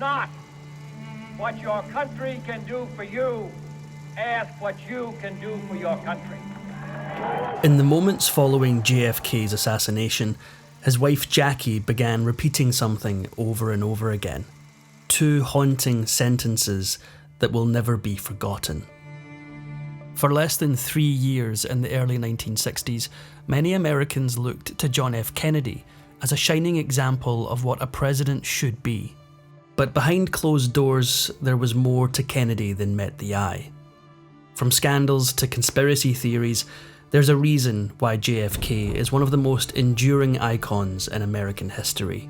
not what your country can do for you. Ask what you can do for your country. In the moments following JFK's assassination, his wife Jackie began repeating something over and over again. Two haunting sentences that will never be forgotten. For less than 3 years in the early 1960s, many Americans looked to John F. Kennedy as a shining example of what a president should be. But behind closed doors, there was more to Kennedy than met the eye. From scandals to conspiracy theories, there's a reason why JFK is one of the most enduring icons in American history.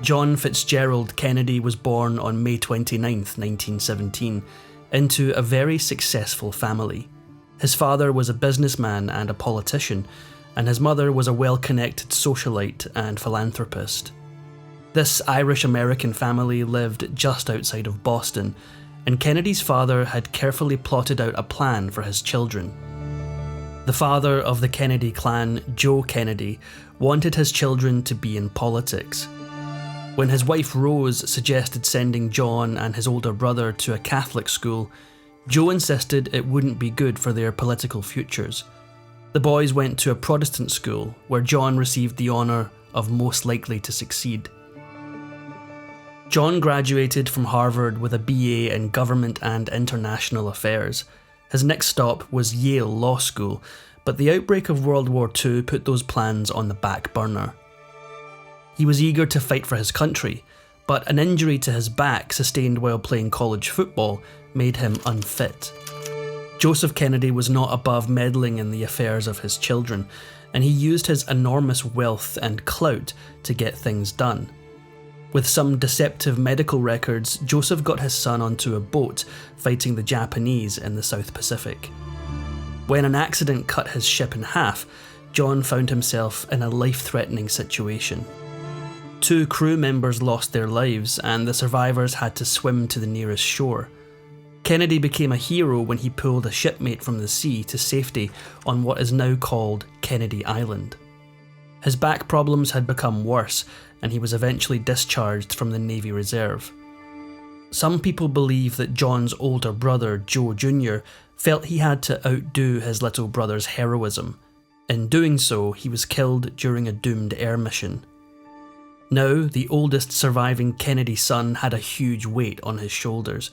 John Fitzgerald Kennedy was born on May 29, 1917, into a very successful family. His father was a businessman and a politician, and his mother was a well-connected socialite and philanthropist. This Irish-American family lived just outside of Boston, and Kennedy's father had carefully plotted out a plan for his children. The father of the Kennedy clan, Joe Kennedy, wanted his children to be in politics. When his wife Rose suggested sending John and his older brother to a Catholic school, Joe insisted it wouldn't be good for their political futures. The boys went to a Protestant school, where John received the honour of most likely to succeed. John graduated from Harvard with a BA in Government and International Affairs. His next stop was Yale Law School, but the outbreak of World War II put those plans on the back burner. He was eager to fight for his country, but an injury to his back sustained while playing college football made him unfit. Joseph Kennedy was not above meddling in the affairs of his children, and he used his enormous wealth and clout to get things done. With some deceptive medical records, Joseph got his son onto a boat fighting the Japanese in the South Pacific. When an accident cut his ship in half, John found himself in a life-threatening situation. 2 crew members lost their lives, and the survivors had to swim to the nearest shore. Kennedy became a hero when he pulled a shipmate from the sea to safety on what is now called Kennedy Island. His back problems had become worse, and he was eventually discharged from the Navy Reserve. Some people believe that John's older brother, Joe Jr., felt he had to outdo his little brother's heroism. In doing so, he was killed during a doomed air mission. Now, the oldest surviving Kennedy son had a huge weight on his shoulders,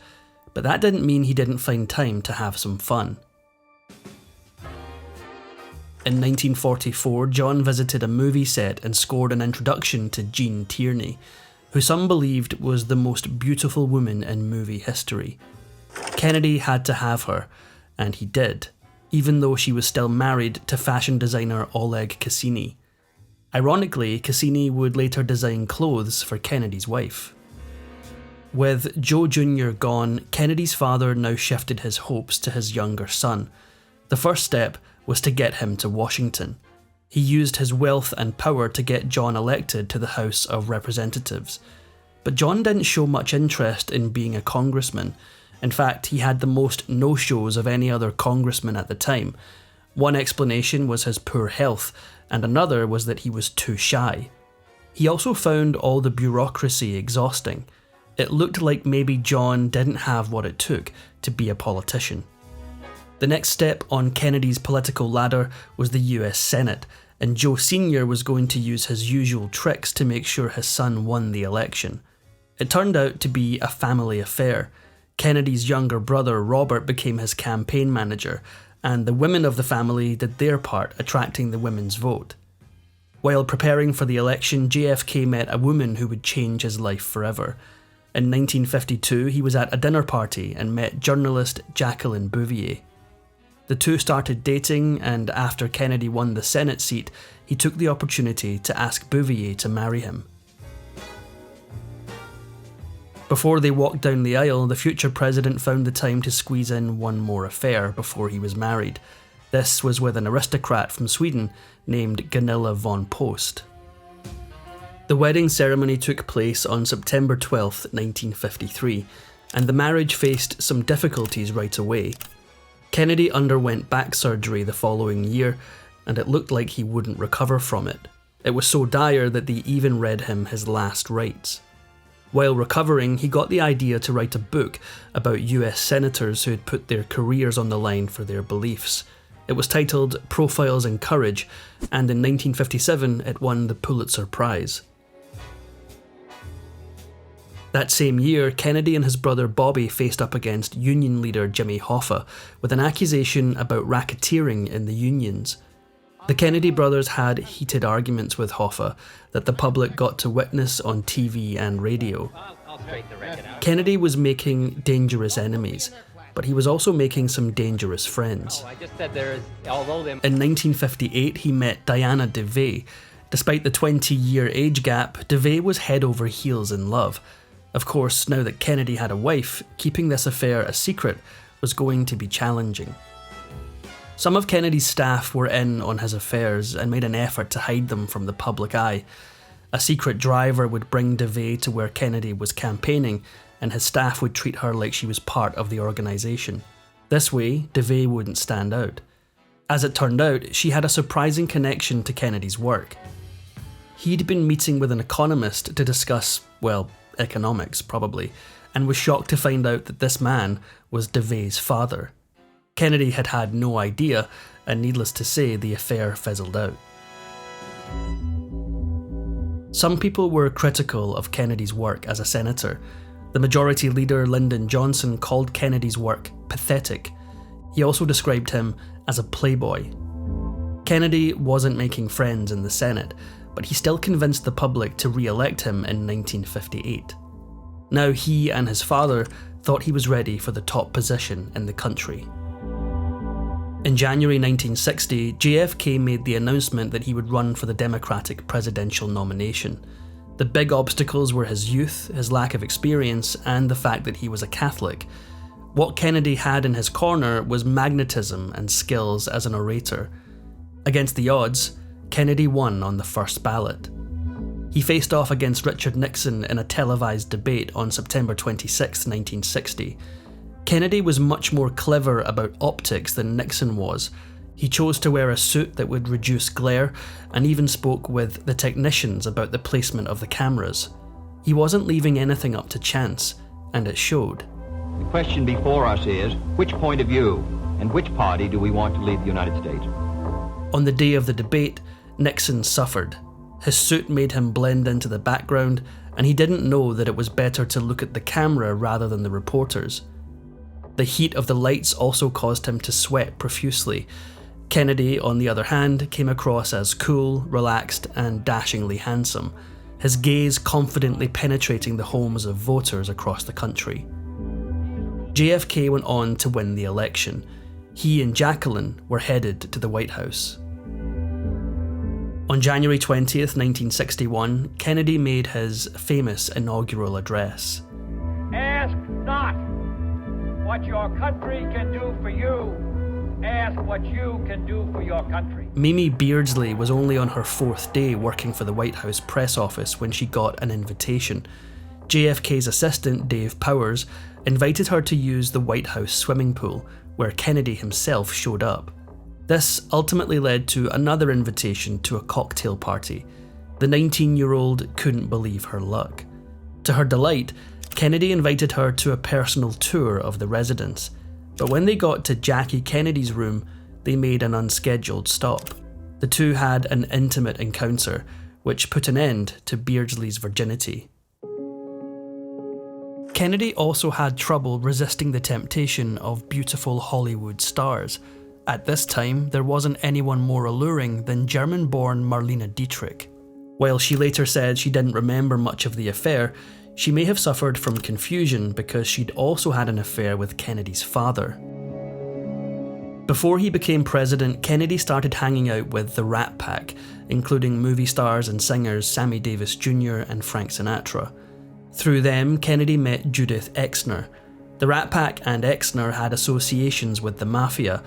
but that didn't mean he didn't find time to have some fun. In 1944, John visited a movie set and scored an introduction to Jean Tierney, who some believed was the most beautiful woman in movie history. Kennedy had to have her, and he did, even though she was still married to fashion designer Oleg Cassini. Ironically, Cassini would later design clothes for Kennedy's wife. With Joe Jr. gone, Kennedy's father now shifted his hopes to his younger son. The first step was to get him to Washington. He used his wealth and power to get John elected to the House of Representatives. But John didn't show much interest in being a congressman. In fact, he had the most no-shows of any other congressman at the time. One explanation was his poor health, and another was that he was too shy. He also found all the bureaucracy exhausting. It looked like maybe John didn't have what it took to be a politician. The next step on Kennedy's political ladder was the US Senate, and Joe Sr. was going to use his usual tricks to make sure his son won the election. It turned out to be a family affair. Kennedy's younger brother Robert became his campaign manager, and the women of the family did their part attracting the women's vote. While preparing for the election, JFK met a woman who would change his life forever. In 1952, he was at a dinner party and met journalist Jacqueline Bouvier. The two started dating, and after Kennedy won the Senate seat, he took the opportunity to ask Bouvier to marry him. Before they walked down the aisle, the future president found the time to squeeze in one more affair before he was married. This was with an aristocrat from Sweden named Gunilla von Post. The wedding ceremony took place on September 12, 1953, and the marriage faced some difficulties right away. Kennedy underwent back surgery the following year, and it looked like he wouldn't recover from it. It was so dire that they even read him his last rites. While recovering, he got the idea to write a book about US senators who had put their careers on the line for their beliefs. It was titled Profiles in Courage, and in 1957 it won the Pulitzer Prize. That same year, Kennedy and his brother Bobby faced up against Union leader Jimmy Hoffa with an accusation about racketeering in the unions. The Kennedy brothers had heated arguments with Hoffa that the public got to witness on TV and radio. Kennedy was making dangerous enemies, but he was also making some dangerous friends. In 1958, he met Diana DeVay. Despite the 20-year age gap, DeVay was head over heels in love. Of course, now that Kennedy had a wife, keeping this affair a secret was going to be challenging. Some of Kennedy's staff were in on his affairs and made an effort to hide them from the public eye. A secret driver would bring DeVay to where Kennedy was campaigning, and his staff would treat her like she was part of the organisation. This way, DeVay wouldn't stand out. As it turned out, she had a surprising connection to Kennedy's work. He'd been meeting with an economist to discuss, well, economics probably, and was shocked to find out that this man was DeVay's father. Kennedy had had no idea, and needless to say, the affair fizzled out. Some people were critical of Kennedy's work as a senator. The Majority Leader Lyndon Johnson called Kennedy's work pathetic. He also described him as a playboy. Kennedy wasn't making friends in the Senate, but he still convinced the public to re-elect him in 1958. Now he and his father thought he was ready for the top position in the country. In January 1960, JFK made the announcement that he would run for the Democratic presidential nomination. The big obstacles were his youth, his lack of experience, and the fact that he was a Catholic. What Kennedy had in his corner was magnetism and skills as an orator. Against the odds, Kennedy won on the first ballot. He faced off against Richard Nixon in a televised debate on September 26, 1960. Kennedy was much more clever about optics than Nixon was. He chose to wear a suit that would reduce glare, and even spoke with the technicians about the placement of the cameras. He wasn't leaving anything up to chance, and it showed. The question before us is, which point of view and which party do we want to lead the United States? On the day of the debate, Nixon suffered. His suit made him blend into the background, and he didn't know that it was better to look at the camera rather than the reporters. The heat of the lights also caused him to sweat profusely. Kennedy, on the other hand, came across as cool, relaxed, and dashingly handsome, his gaze confidently penetrating the homes of voters across the country. JFK went on to win the election. He and Jacqueline were headed to the White House. On January 20th, 1961, Kennedy made his famous inaugural address. Ask not what your country can do for you. Ask what you can do for your country. Mimi Beardsley was only on her 4th day working for the White House press office when she got an invitation. JFK's assistant, Dave Powers, invited her to use the White House swimming pool, where Kennedy himself showed up. This ultimately led to another invitation to a cocktail party. The 19-year-old couldn't believe her luck. To her delight, Kennedy invited her to a personal tour of the residence, but when they got to Jackie Kennedy's room, they made an unscheduled stop. The two had an intimate encounter, which put an end to Beardsley's virginity. Kennedy also had trouble resisting the temptation of beautiful Hollywood stars. At this time, there wasn't anyone more alluring than German-born Marlene Dietrich. While she later said she didn't remember much of the affair, she may have suffered from confusion because she'd also had an affair with Kennedy's father. Before he became president, Kennedy started hanging out with the Rat Pack, including movie stars and singers Sammy Davis Jr. and Frank Sinatra. Through them, Kennedy met Judith Exner. The Rat Pack and Exner had associations with the Mafia,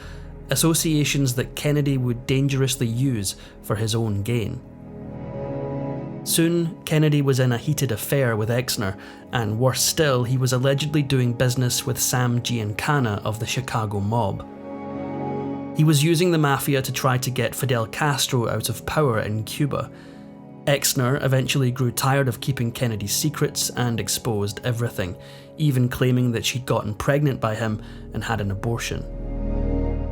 associations that Kennedy would dangerously use for his own gain. Soon, Kennedy was in a heated affair with Exner, and worse still, he was allegedly doing business with Sam Giancana of the Chicago mob. He was using the Mafia to try to get Fidel Castro out of power in Cuba. Exner eventually grew tired of keeping Kennedy's secrets and exposed everything, even claiming that she'd gotten pregnant by him and had an abortion.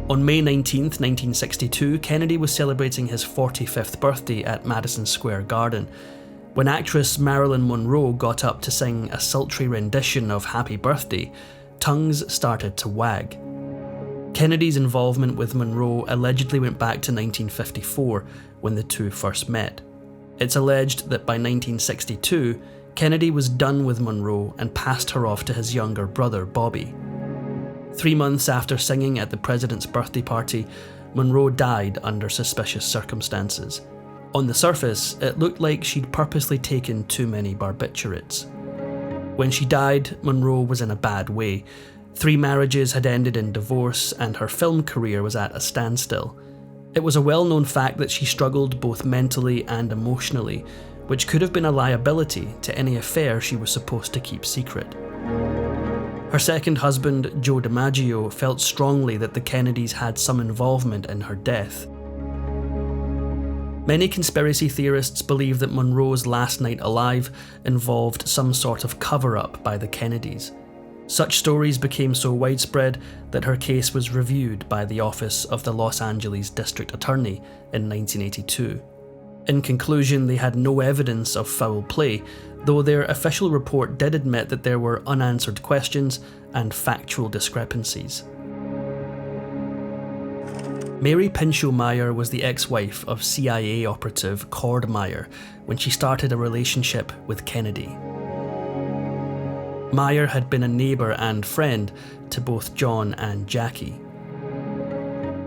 On May 19, 1962, Kennedy was celebrating his 45th birthday at Madison Square Garden. When actress Marilyn Monroe got up to sing a sultry rendition of Happy Birthday, tongues started to wag. Kennedy's involvement with Monroe allegedly went back to 1954, when the two first met. It's alleged that by 1962, Kennedy was done with Monroe and passed her off to his younger brother, Bobby. 3 months after singing at the president's birthday party, Monroe died under suspicious circumstances. On the surface, it looked like she'd purposely taken too many barbiturates. When she died, Monroe was in a bad way. 3 marriages had ended in divorce, and her film career was at a standstill. It was a well-known fact that she struggled both mentally and emotionally, which could have been a liability to any affair she was supposed to keep secret. Her second husband, Joe DiMaggio, felt strongly that the Kennedys had some involvement in her death. Many conspiracy theorists believe that Monroe's last night alive involved some sort of cover-up by the Kennedys. Such stories became so widespread that her case was reviewed by the Office of the Los Angeles District Attorney in 1982. In conclusion, they had no evidence of foul play, though their official report did admit that there were unanswered questions and factual discrepancies. Mary Pinchot Meyer was the ex-wife of CIA operative Cord Meyer when she started a relationship with Kennedy. Meyer had been a neighbour and friend to both John and Jackie.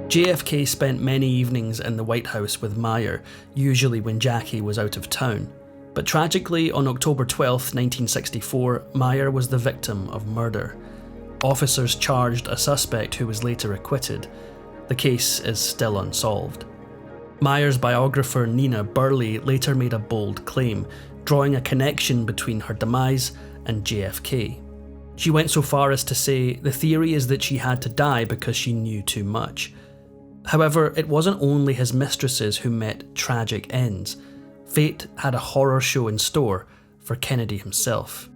JFK spent many evenings in the White House with Meyer, usually when Jackie was out of town. But tragically, on October 12, 1964, Meyer was the victim of murder. Officers charged a suspect who was later acquitted. The case is still unsolved. Meyer's biographer Nina Burley later made a bold claim, drawing a connection between her demise and JFK. She went so far as to say, the theory is that she had to die because she knew too much. However, it wasn't only his mistresses who met tragic ends. Fate had a horror show in store for Kennedy himself.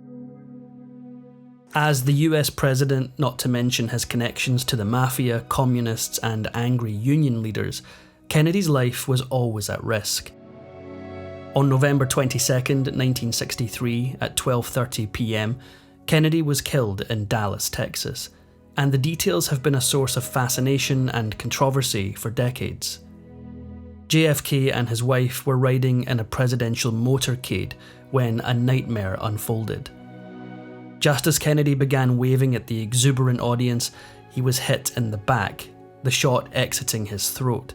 As the US president, not to mention his connections to the Mafia, communists and angry union leaders, Kennedy's life was always at risk. On November 22, 1963, at 12:30 p.m, Kennedy was killed in Dallas, Texas, and the details have been a source of fascination and controversy for decades. JFK and his wife were riding in a presidential motorcade when a nightmare unfolded. Just as Kennedy began waving at the exuberant audience, he was hit in the back, the shot exiting his throat.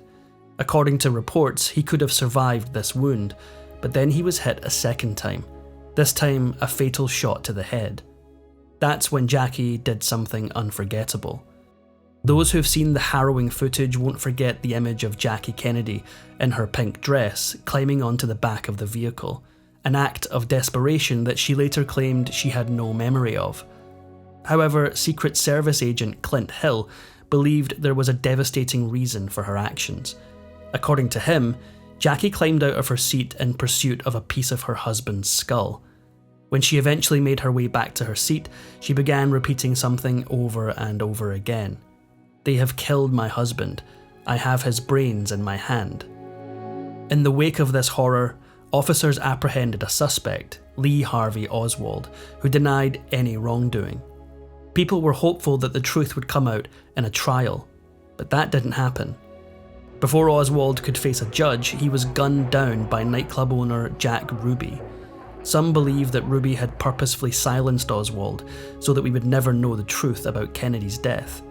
According to reports, he could have survived this wound, but then he was hit a second time, this time a fatal shot to the head. That's when Jackie did something unforgettable. Those who've seen the harrowing footage won't forget the image of Jackie Kennedy in her pink dress climbing onto the back of the vehicle, an act of desperation that she later claimed she had no memory of. However, Secret Service agent Clint Hill believed there was a devastating reason for her actions. According to him, Jackie climbed out of her seat in pursuit of a piece of her husband's skull. When she eventually made her way back to her seat, she began repeating something over and over again. "They have killed my husband. I have his brains in my hand." In the wake of this horror, officers apprehended a suspect, Lee Harvey Oswald, who denied any wrongdoing. People were hopeful that the truth would come out in a trial, but that didn't happen. Before Oswald could face a judge, he was gunned down by nightclub owner Jack Ruby. Some believe that Ruby had purposefully silenced Oswald so that we would never know the truth about Kennedy's death.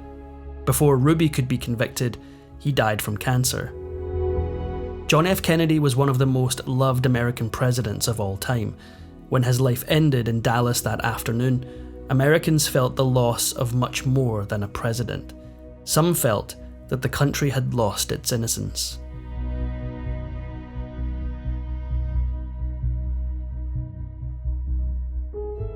Before Ruby could be convicted, he died from cancer. John F. Kennedy was one of the most loved American presidents of all time. When his life ended in Dallas that afternoon, Americans felt the loss of much more than a president. Some felt that the country had lost its innocence.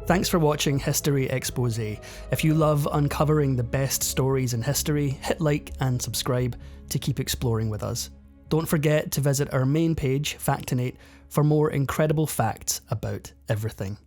Thanks for watching History Exposé. If you love uncovering the best stories in history, hit like and subscribe to keep exploring with us. Don't forget to visit our main page, Factinate, for more incredible facts about everything.